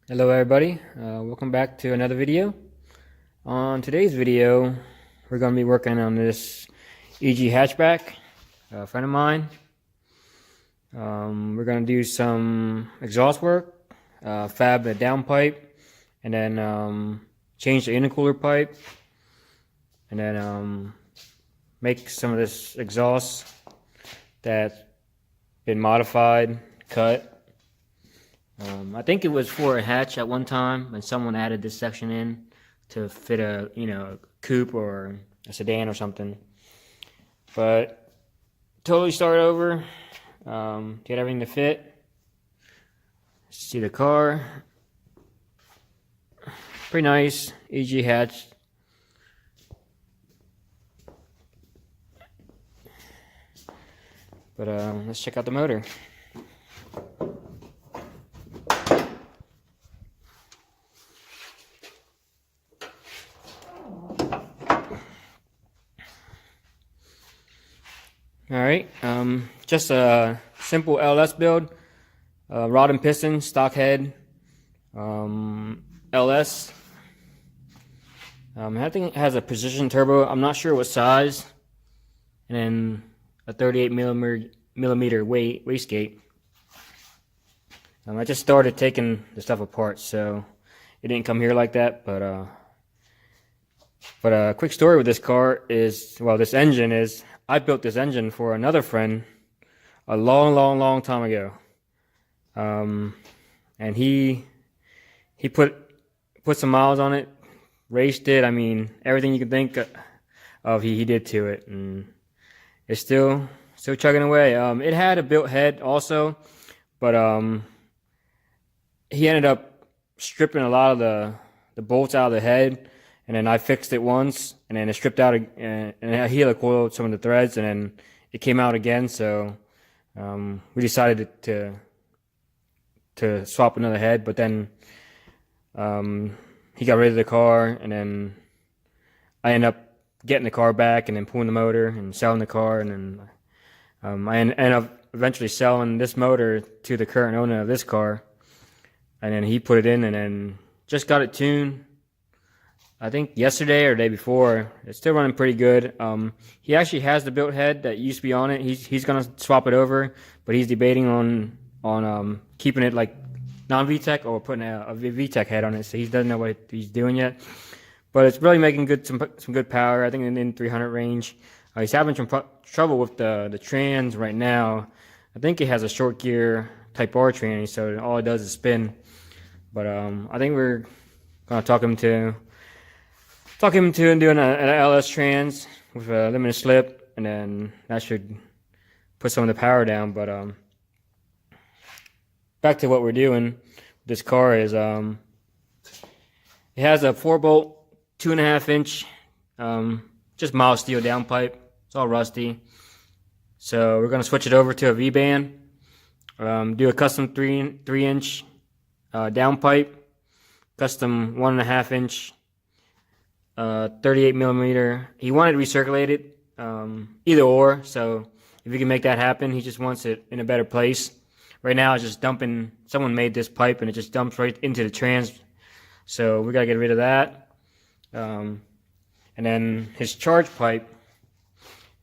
Hello everybody, welcome back to another video. On today's video, we're going to be working on this EG hatchback, a friend of mine. We're going to do some exhaust work, fab the downpipe, and then change the intercooler pipe, and then make some of this exhaust that's been modified, cut. I think it was for a hatch at one time, and someone added this section in to fit a coupe or a sedan or something. But totally start over, get everything to fit. See the car, pretty nice EG hatch. But let's check out the motor. Alright, just a simple LS build, rod and piston, stock head, LS. I think it has a precision turbo, I'm not sure what size, and then a 38 millimeter wastegate. I just started taking the stuff apart, so it didn't come here like that, but a quick story with this car is, well, this engine is, I built this engine for another friend a long time ago. And he put some miles on it, raced it, I mean, everything you can think of he did to it, and it's still chugging away. It had a built head also, but he ended up stripping a lot of the bolts out of the head. And then I fixed it once, and then it stripped out, and I helicoiled some of the threads, and then it came out again. So we decided to swap another head. But then he got rid of the car, and then I ended up getting the car back, and then pulling the motor and selling the car, and then I ended up eventually selling this motor to the current owner of this car, and then he put it in, and then just got it tuned. I think yesterday or the day before. It's still running pretty good. He actually has the built head that used to be on it. He's gonna swap it over, but he's debating on keeping it like non-VTEC or putting a VTEC head on it. So he doesn't know what he's doing yet. But it's really making some good power. I think in 300 range. He's having some trouble with the trans right now. I think it has a short gear Type R trans, so all it does is spin. But I think we're gonna talk him into doing an LS trans with a limited slip, and then that should put some of the power down. But back to what we're doing. This car is it has a 4-bolt, 2.5 inch, just mild steel downpipe. It's all rusty. So we're gonna switch it over to a V-band. Do a custom 3 inch downpipe, custom 1.5 inch. 38 millimeter. He wanted recirculated, either or. So if you can make that happen, he just wants it in a better place. Right now, it's just dumping. Someone made this pipe, and it just dumps right into the trans. So we gotta get rid of that. And then his charge pipe.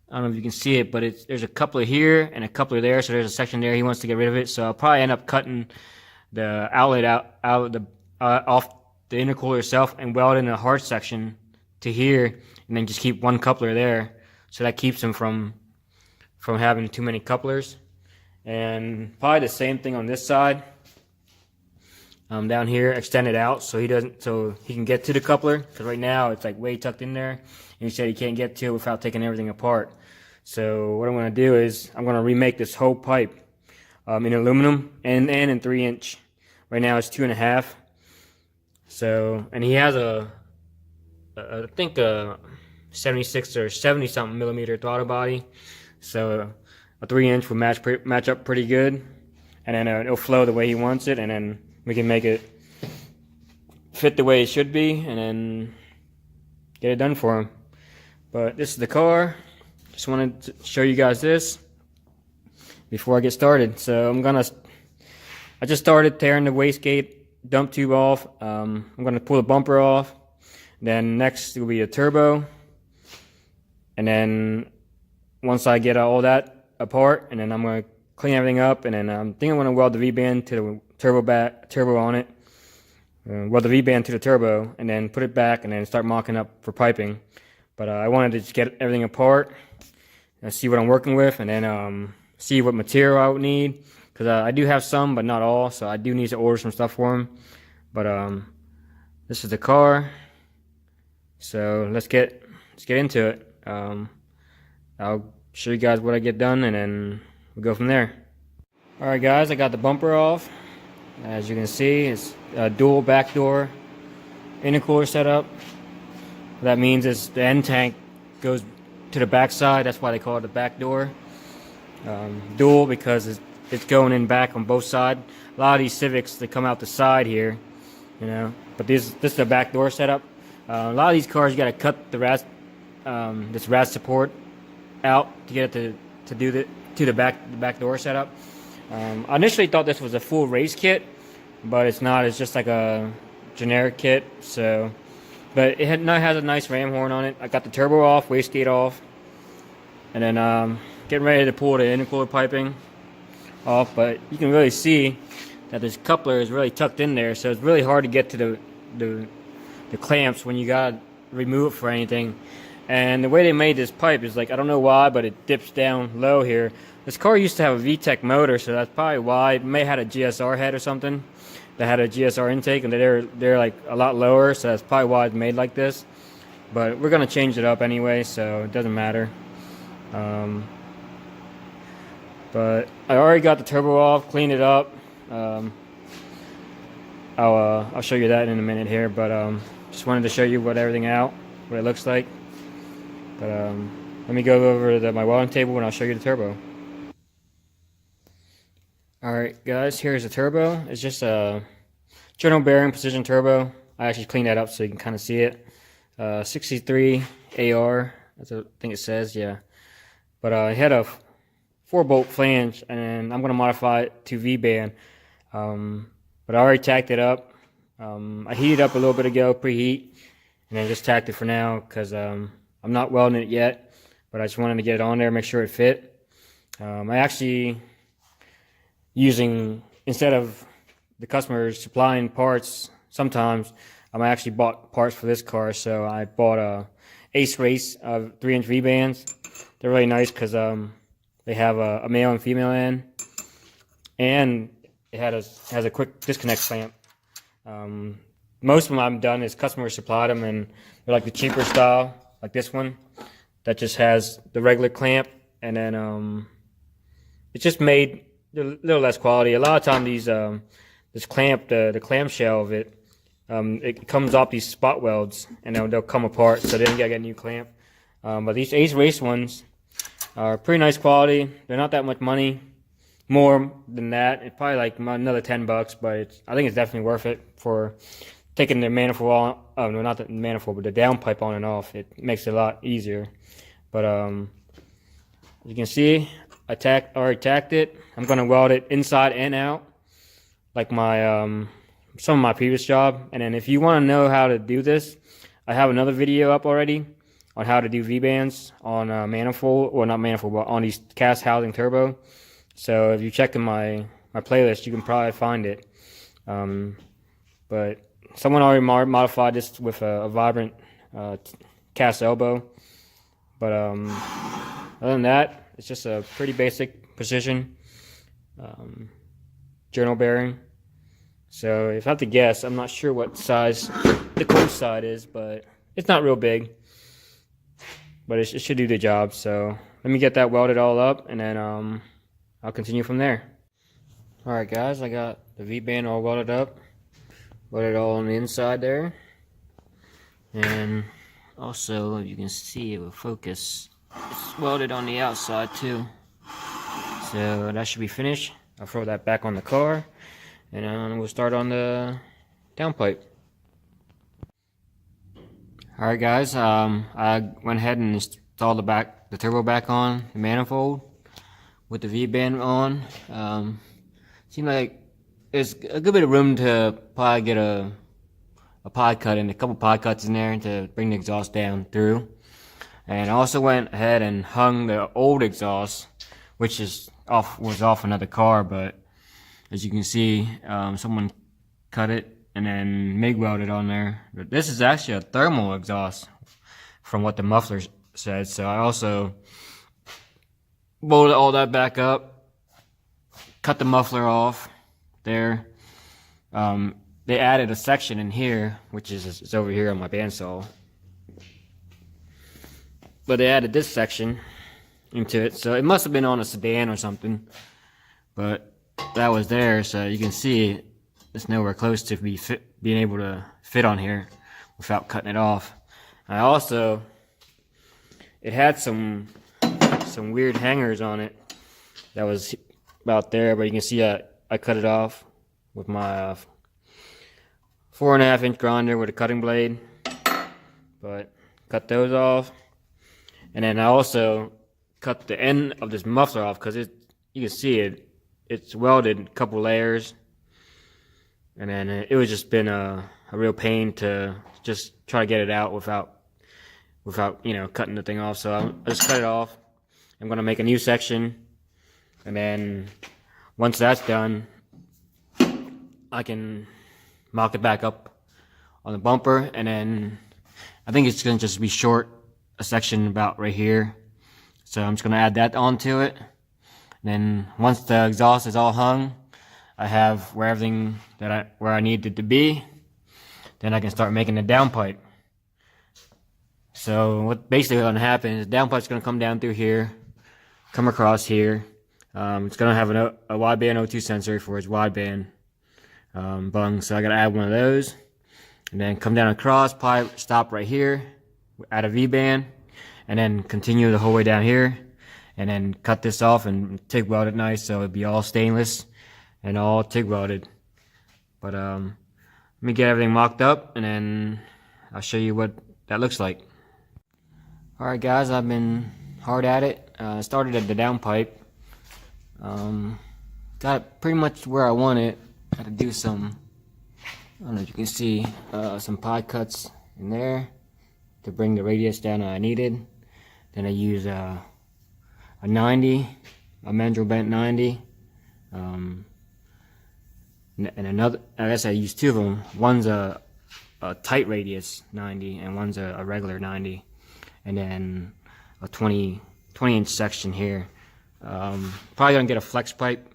I don't know if you can see it, but there's a coupler here and a coupler there. So there's a section there. He wants to get rid of it. So I'll probably end up cutting the outlet out off the intercooler itself and weld in a hard section to here, and then just keep one coupler there, so that keeps him from having too many couplers. And probably the same thing on this side, down here, extend it out so he can get to the coupler, because right now it's like way tucked in there, and he said he can't get to it without taking everything apart. So what I'm going to do is I'm going to remake this whole pipe in aluminum and in 3 inch. Right now it's 2.5. So, and he has I think a 76 or 70 something millimeter throttle body. So a 3 inch will match up pretty good, and then it'll flow the way he wants it, and then we can make it fit the way it should be, and then get it done for him. But this is the car. Just wanted to show you guys this before I get started. So I just started tearing the wastegate dump tube off. I'm going to pull the bumper off. Then next will be the turbo. And then once I get all that apart, and then I'm going to clean everything up, and then I think I'm going to weld the V-band to the turbo on it. Weld the V-band to the turbo, and then put it back, and then start mocking up for piping. But I wanted to just get everything apart and see what I'm working with, and then see what material I would need, because I do have some, but not all, so I do need to order some stuff for them. But this is the car, so let's get into it. I'll show you guys what I get done, and then we'll go from there. Alright guys, I got the bumper off. As you can see, it's a dual back door intercooler setup. What that means is the end tank goes to the back side. That's why they call it the back door. Dual because it's going in back on both sides. A lot of these Civics, they come out the side here, you know. But this is the back door setup. A lot of these cars, you got to cut the this RAS support out to get it to the back door setup. I initially thought this was a full race kit, but it's not. It's just like a generic kit. So, but it has a nice ram horn on it. I got the turbo off, wastegate off, and then getting ready to pull the intercooler piping off. But you can really see that this coupler is really tucked in there, so it's really hard to get to the clamps when you gotta remove it for anything. And the way they made this pipe is like, I don't know why, but it dips down low here. This car used to have a VTEC motor, so that's probably why. It may have had a GSR head or something that had a GSR intake, and they're like a lot lower, so that's probably why it's made like this. But we're gonna change it up anyway, so it doesn't matter. But I already got the turbo off, cleaned it up. I'll show you that in a minute here, but just wanted to show you what it looks like. But let me go over to my welding table and I'll show you the turbo. Alright guys, here's the turbo. It's just a general bearing precision turbo. I actually cleaned that up so you can kind of see it. 63 AR, that's what I think it says, yeah. But it had a 4-bolt flange, and I'm going to modify it to V-band. But I already tacked it up. I heated up a little bit ago, preheat, and then just tacked it for now because I'm not welding it yet, but I just wanted to get it on there, make sure it fit. I actually instead of the customers supplying parts, sometimes I actually bought parts for this car, so I bought a Ace Race of 3-inch V-bands. They're really nice because they have a male and female end, and it has a quick disconnect clamp. Most of them I'm done is customer supplied them, and they're like the cheaper style, like this one, that just has the regular clamp, and then it's just made a little less quality. A lot of time this clamp, the clamshell of it, it comes off these spot welds, and they'll come apart, so then you gotta get a new clamp. But these Ace Race ones are pretty nice quality. They're not that much money. More than that, it's probably like another $10, but I think it's definitely worth it for taking the manifold on. Oh no, not the manifold, but the downpipe on and off. It makes it a lot easier. But as you can see, I already tacked it. I'm gonna weld it inside and out, like my some of my previous job. And then if you want to know how to do this, I have another video up already on how to do V-bands on manifold, or not manifold, but on these cast housing turbo. So if you check in my playlist, you can probably find it. But someone already modified this with a vibrant cast elbow. But other than that, it's just a pretty basic precision journal bearing. So if I have to guess, I'm not sure what size the close side is, but it's not real big. But it should do the job. So let me get that welded all up, and then I'll continue from there. Alright guys, I got the V-band all welded up. Welded all on the inside there. And also, if you can see, it will focus. It's welded on the outside too. So that should be finished. I'll throw that back on the car, and then we'll start on the downpipe. Alright guys, I went ahead and installed the turbo back on the manifold with the V-band on. Seemed like there's a good bit of room to probably get a pod cut and a couple pod cuts in there to bring the exhaust down through. And I also went ahead and hung the old exhaust, which was off another car, but as you can see, someone cut it and then MIG welded on there. But this is actually a thermal exhaust from what the muffler said, so I also bolted all that back up, cut the muffler off there. They added a section in here, which is over here on my bandsaw. But they added this section into it, so it must have been on a sedan or something. But that was there, so you can see it's nowhere close to being able to fit on here without cutting it off. It had some weird hangers on it that was about there, but you can see I cut it off with my 4.5 inch grinder with a cutting blade. But cut those off, and then I also cut the end of this muffler off because you can see it's welded a couple layers, and then it was just been a real pain to just try to get it out without cutting the thing off. So I just cut it off. I'm gonna make a new section, and then once that's done, I can mock it back up on the bumper, and then I think it's gonna just be short, a section about right here. So I'm just gonna add that onto it. And then once the exhaust is all hung, I have where I need it to be. Then I can start making the downpipe. So what's gonna happen is the downpipe's gonna come down through here, come across here. It's gonna have a wideband O2 sensor for its wideband bung. So I gotta add one of those, and then come down across, probably stop right here, add a V-band, and then continue the whole way down here, and then cut this off and TIG weld it nice so it'd be all stainless and all TIG welded. But let me get everything mocked up, and then I'll show you what that looks like. Alright guys, I've been hard at it. Started at the downpipe. Got it pretty much where I want it. Had to do some, I don't know if you can see, some pod cuts in there to bring the radius down that I needed. Then I use a 90, a mandrel bent 90, and another, I guess I used two of them. One's a tight radius 90, and one's a regular 90, and then a 20 inch section here. Probably gonna get a flex pipe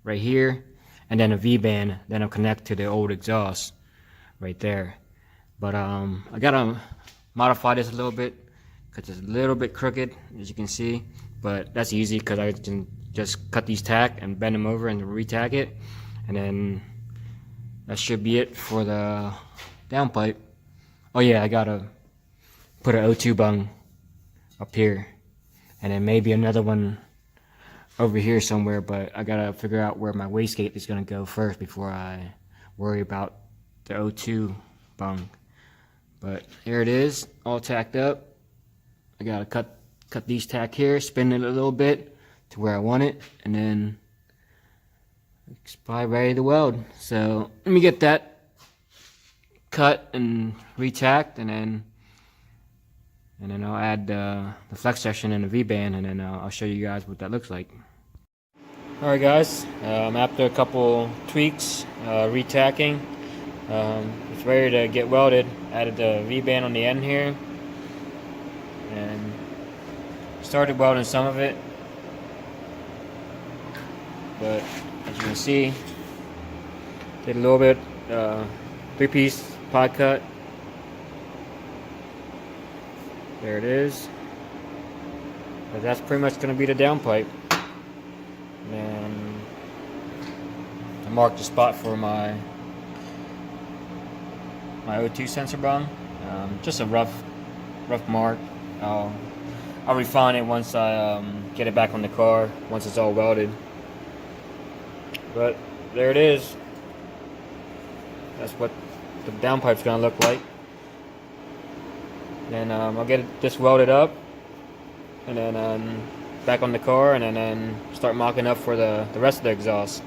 right here, and then a V-band, then I'll connect to the old exhaust right there. But I gotta modify this a little bit because it's a little bit crooked, as you can see, but that's easy because I can just cut these tack and bend them over and re-tack it, and then that should be it for the downpipe. Oh yeah, I gotta put an O2 bung up here, and then maybe another one over here somewhere, but I gotta figure out where my wastegate is gonna go first before I worry about the O2 bung. But here it is, all tacked up. I gotta cut these tack here, spin it a little bit to where I want it, and then it's probably ready to weld. So let me get that cut and retacked, and then I'll add the flex section and the V-band, and then I'll show you guys what that looks like. Alright guys, after a couple tweaks, retacking, it's ready to get welded. Added the V-band on the end here, and started welding some of it, but as you can see, did a little bit 3-piece pod cut. There it is. But that's pretty much going to be the downpipe. And I marked the spot for my O2 sensor bung. Just a rough mark. I'll refine it once I get it back on the car, once it's all welded. But there it is. That's what the downpipe's going to look like. Then I'll get this welded up, and then back on the car, and then start mocking up for the rest of the exhaust.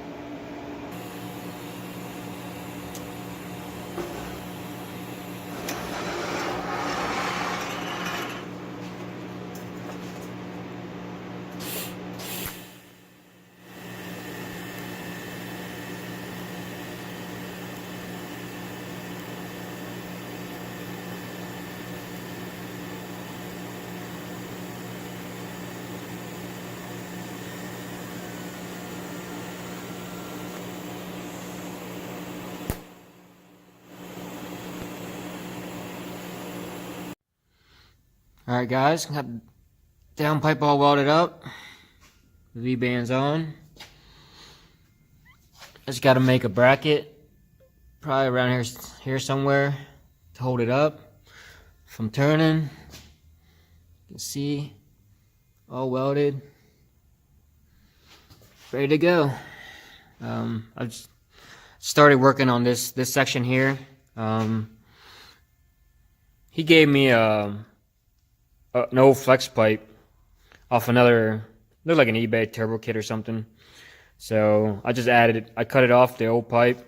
Alright guys, got the downpipe all welded up. The V-band's on. Just gotta make a bracket, probably around here somewhere, to hold it up from turning. You can see, all welded, ready to go. I just started working on this section here. He gave me an old flex pipe off another, looked like an eBay turbo kit or something. So I just I cut it off the old pipe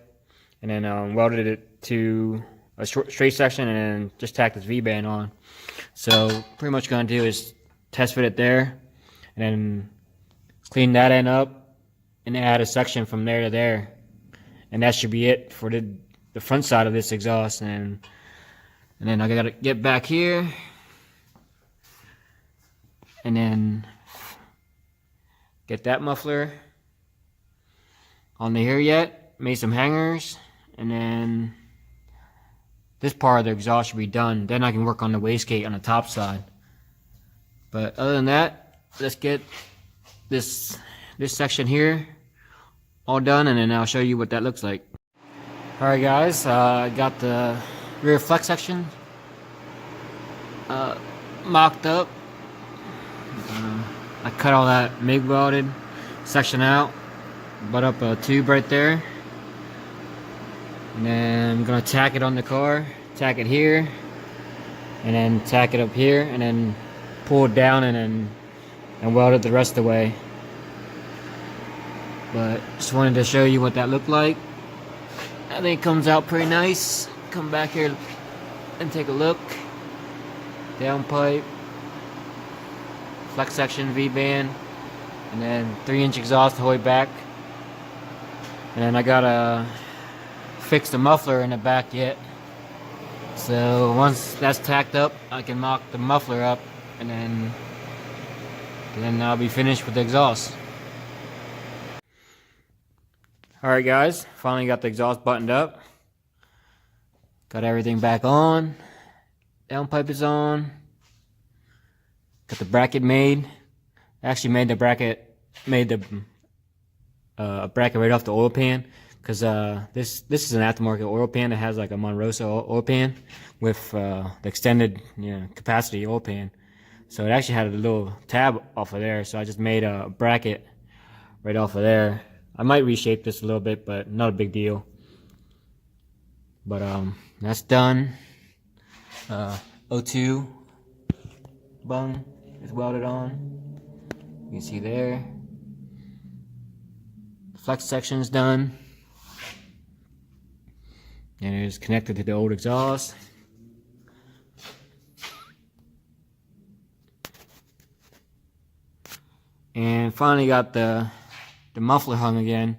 and then welded it to a straight section and then just tacked this V-band on. So pretty much gonna do is test fit it there and then clean that end up and add a section from there to there. And that should be it for the front side of this exhaust. And then I gotta get back here and then get that muffler on the here yet. Made some hangers, and then this part of the exhaust should be done. Then I can work on the wastegate on the top side. But other than that, let's get this section here all done, and then I'll show you what that looks like. Alright guys, I got the rear flex section mocked up. I cut all that MIG welded section out, butt up a tube right there, and then I'm gonna tack it on the car, tack it here, and then tack it up here, and then pull it down and weld it the rest of the way. But just wanted to show you what that looked like. I think it comes out pretty nice. Come back here and take a look. Downpipe, flex section, V-band, and then 3-inch exhaust all the way back. And then I gotta fix the muffler in the back yet. So once that's tacked up, I can mock the muffler up, and then I'll be finished with the exhaust. Alright guys, finally got the exhaust buttoned up. Got everything back on. Downpipe is on. Got the bracket made. Actually made the bracket bracket right off the oil pan, because this is an aftermarket oil pan that has like a Monrosa oil pan with the extended capacity oil pan. So it actually had a little tab off of there, so I just made a bracket right off of there. I might reshape this a little bit, but not a big deal. But that's done. O2 bung is welded on. You can see there. The flex section is done. And it is connected to the old exhaust. And finally got the muffler hung again.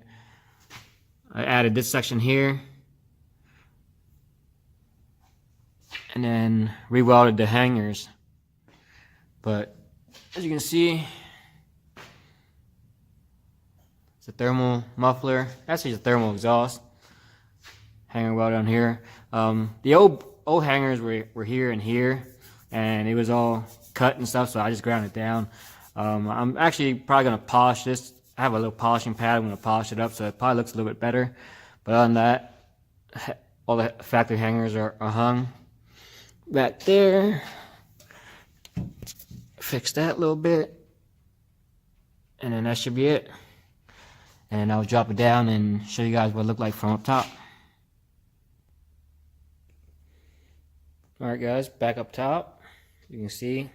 I added this section here. And then re-welded the hangers. But as you can see, it's a thermal muffler. Actually, it's a thermal exhaust. Hanger welded on here. The old hangers were here and here, and it was all cut and stuff, so I just ground it down. I'm actually probably gonna polish this. I have a little polishing pad. I'm gonna polish it up so it probably looks a little bit better. But other than that, all the factory hangers are hung back there. Fix that a little bit, and then that should be it. And I'll drop it down and show you guys what it looked like from up top. Alright guys, back up top. You can see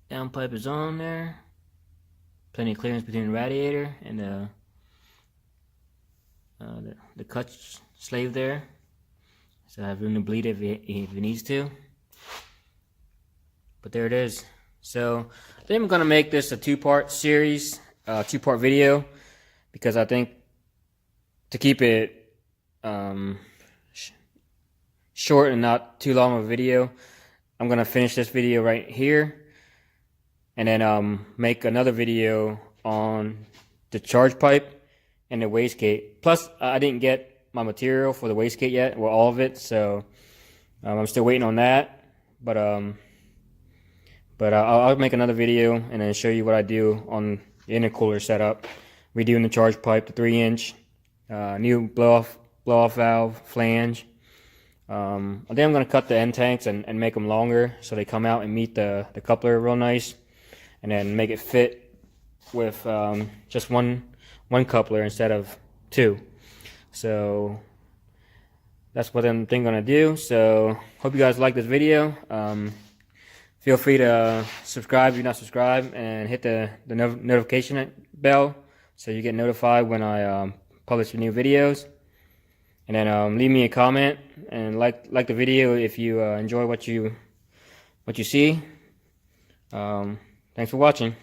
downpipe is on there. Plenty of clearance between the radiator and the cut slave there. So I have room to bleed if it needs to. But there it is. So I think I'm gonna make this a two-part series, two-part video, because I think to keep it short and not too long of a video, I'm gonna finish this video right here, and then make another video on the charge pipe and the wastegate. Plus, I didn't get my material for the wastegate yet, or all of it, so I'm still waiting on that. but I'll make another video and then show you what I do on the intercooler setup. Redoing the charge pipe, the 3-inch, new blow off valve, flange. I think I'm gonna cut the end tanks and make them longer so they come out and meet the coupler real nice, and then make it fit with just one coupler instead of 2. So that's what I'm gonna do. So hope you guys like this video. Feel free to subscribe if you're not subscribed, and hit the notification bell so you get notified when I publish new videos. And then leave me a comment and like the video if you enjoy what you see. Thanks for watching.